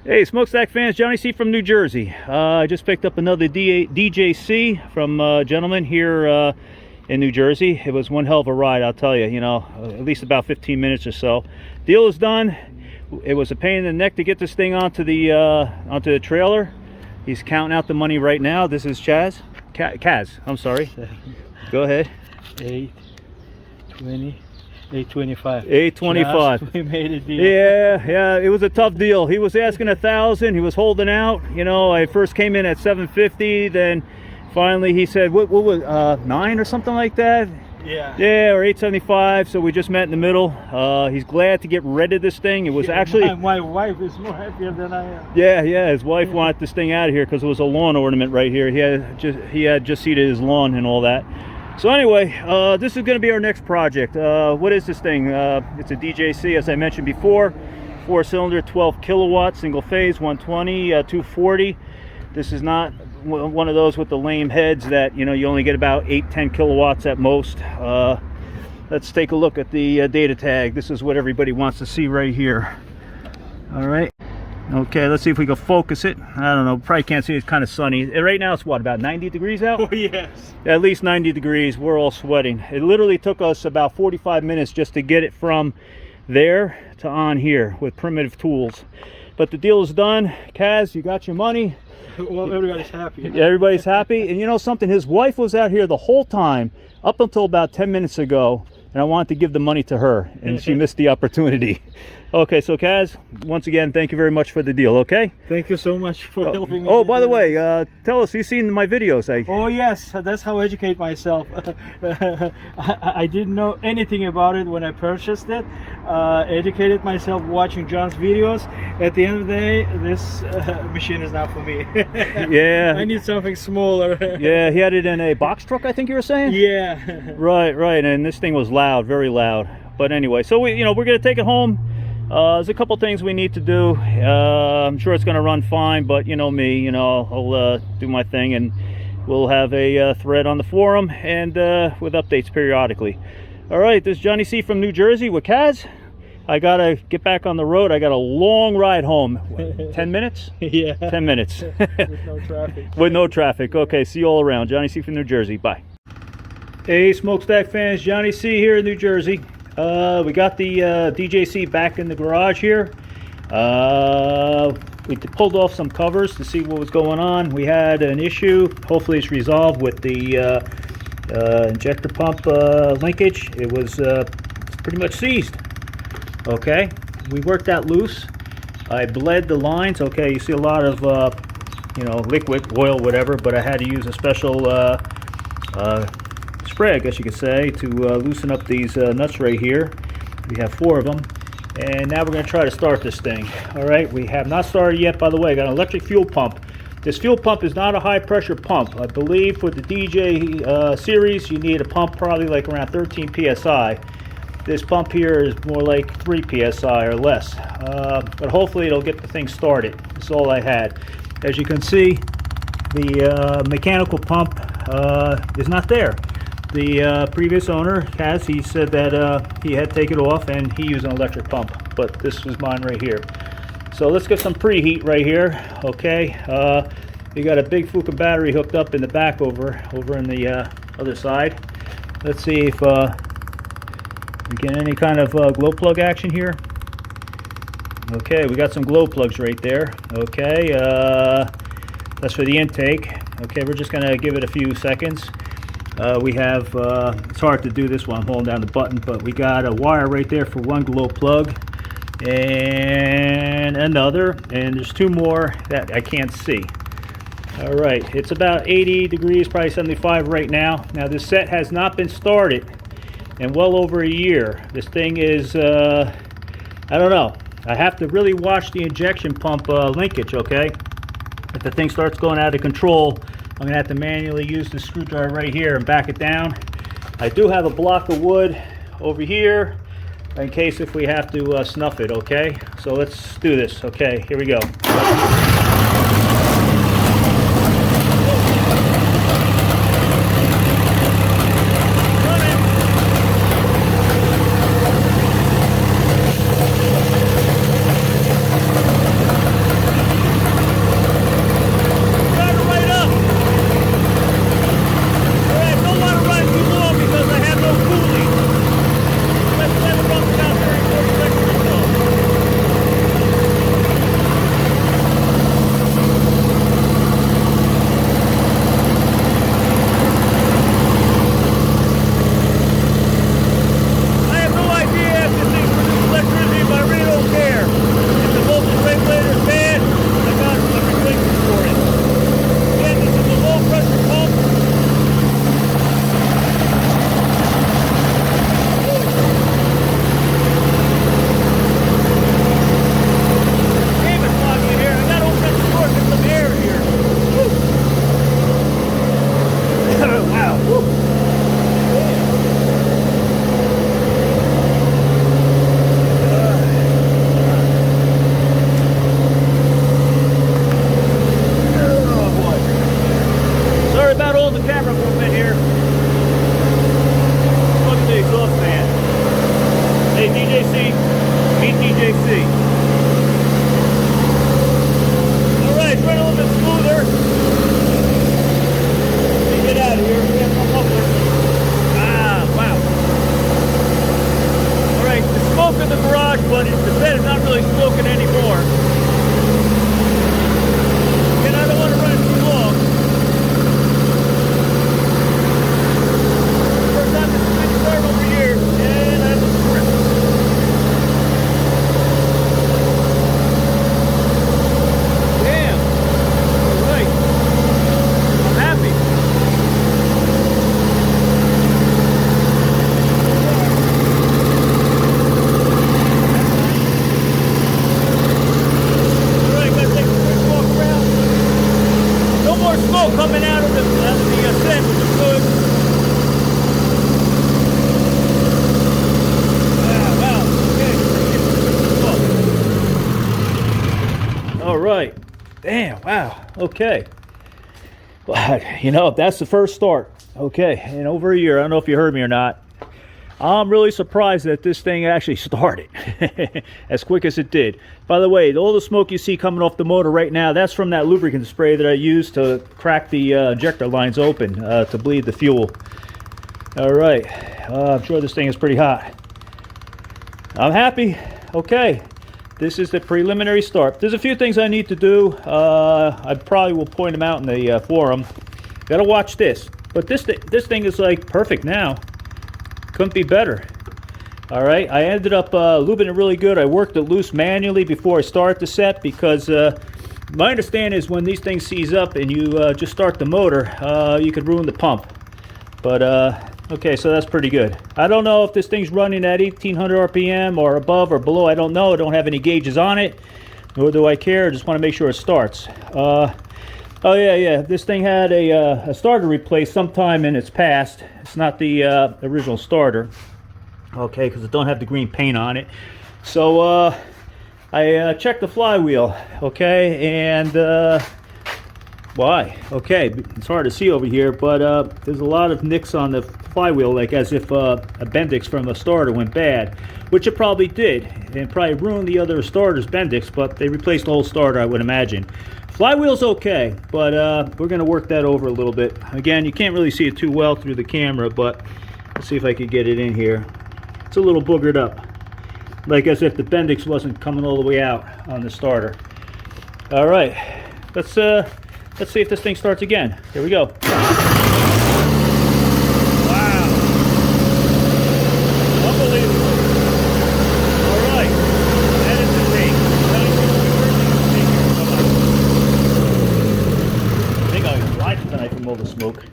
Hey, Smokestack fans, Johnny C from New Jersey. I just picked up another DJC from a gentleman here in New Jersey. It was one hell of a ride, I'll tell you, at least about 15 minutes or so. Deal is done. It was a pain in the neck to get this thing onto the trailer. He's counting out the money right now. This is Kaz, I'm sorry. Go ahead. 820. 825. 825. We made a deal. Yeah, it was a tough deal. He was asking 1,000. He was holding out. I first came in at 750. Then finally he said, what was 9 or something like that? Yeah, or 875. So we just met in the middle. He's glad to get rid of this thing. It was actually my wife is more happier than I am. Yeah. His wife wanted this thing out of here because it was a lawn ornament right here. He had just seeded his lawn and all that. So anyway, this is going to be our next project. What is this thing? It's a DJC, as I mentioned before. 4-cylinder, 12 kilowatt, single phase, 120, 240. This is not one of those with the lame heads that you only get about 8-10 kilowatts at most. Let's take a look at the data tag. This is what everybody wants to see right here. All right. Okay, let's see if we can focus it. I don't know, probably can't see, it's kind of sunny. Right now it's what, about 90 degrees out? Oh, yes. At least 90 degrees, we're all sweating. It literally took us about 45 minutes just to get it from there to on here with primitive tools. But the deal is done. Kaz, you got your money. Well, everybody's happy. Everybody's happy. And you know something, his wife was out here the whole time, up until about 10 minutes ago, and I wanted to give the money to her, and she missed the opportunity. Okay, so Kaz, once again, thank you very much for the deal, okay? Thank you so much for helping me. Oh, by the way, tell us, you've seen my videos. Oh, yes, that's how I educate myself. I didn't know anything about it when I purchased it. Educated myself watching John's videos. At the end of the day, this machine is not for me. Yeah. I need something smaller. Yeah, he had it in a box truck, I think you were saying? Yeah. Right, and this thing was loud, very loud. But anyway, so we're going to take it home. There's a couple things we need to do. I'm sure it's going to run fine, but you know me, I'll do my thing, and we'll have a thread on the forum and with updates periodically. All right, this is Johnny C from New Jersey with Kaz. I got to get back on the road. I got a long ride home. 10 minutes? Yeah. 10 minutes. With no traffic. With no traffic. Okay, see you all around. Johnny C from New Jersey. Bye. Hey, Smokestack fans, Johnny C here in New Jersey. We got the DJC back in the garage here. We pulled off some covers to see what was going on. We had an issue. Hopefully it's resolved with the injector pump linkage. It was pretty much seized. Okay, we worked that loose. I bled the lines. Okay, you see a lot of liquid, oil, whatever, but I had to use a special spray, I guess you could say, to loosen up these nuts right here. We have 4 of them, and now we're going to try to start this thing. All right, we have not started yet. By the way, I got an electric fuel pump. This fuel pump is not a high pressure pump. I believe for the DJ series you need a pump probably like around 13 psi. This pump here is more like 3 psi or less, but hopefully it'll get the thing started. That's all I had. As you can see, the mechanical pump is not there. The previous owner, Kaz, he said that he had to take it off and he used an electric pump, but this was mine right here. So let's get some preheat right here. Okay, we got a big Fuka battery hooked up in the back over in the other side. Let's see if we get any kind of glow plug action here. Okay, we got some glow plugs right there. Okay, that's for the intake. Okay, we're just gonna give it a few seconds. We have, it's hard to do this while I'm holding down the button, but we got a wire right there for one glow plug and another, and there's 2 more that I can't see. All right, it's about 80 degrees, probably 75 right now. Now this set has not been started in well over a year. This thing is, I don't know. I have to really watch the injection pump linkage, okay? If the thing starts going out of control, I'm going to have to manually use the screwdriver right here and back it down. I do have a block of wood over here in case if we have to snuff it, okay? So let's do this. Okay, here we go. smoke coming out of the set, which is good. Wow, wow, okay. All right. Damn, wow, okay. Well, you know, that's the first start. Okay, in over a year. I don't know if you heard me or not. I'm really surprised that this thing actually started as quick as it did. By the way, all the smoke you see coming off the motor right now, that's from that lubricant spray that I used to crack the injector lines open to bleed the fuel. All right, I'm sure this thing is pretty hot. I'm happy. Okay, this is the preliminary start. There's a few things I need to do. I probably will point them out in the forum. Gotta watch this. But this thing is like perfect now. Couldn't be better. All right, I ended up lubing it really good. I worked it loose manually before I start the set because my understanding is when these things seize up and you just start the motor, you could ruin the pump. But okay, so that's pretty good. I don't know if this thing's running at 1800 RPM or above or below. I don't know. I don't have any gauges on it, nor do I care. I just want to make sure it starts. Oh yeah. This thing had a starter replaced sometime in its past. It's not the original starter, okay, because it don't have the green paint on it. So I checked the flywheel, okay, and why? Okay, it's hard to see over here, but there's a lot of nicks on the flywheel, like as if a Bendix from a starter went bad, which it probably did, and probably ruined the other starter's Bendix, but they replaced the whole starter, I would imagine. Flywheel's okay, but we're going to work that over a little bit. Again, you can't really see it too well through the camera, but let's see if I could get it in here. It's a little boogered up, like as if the Bendix wasn't coming all the way out on the starter. All right, let's see if this thing starts again. Here we go. Wow, unbelievable. All right, that is the thing. I think I'll slide tonight from all the smoke.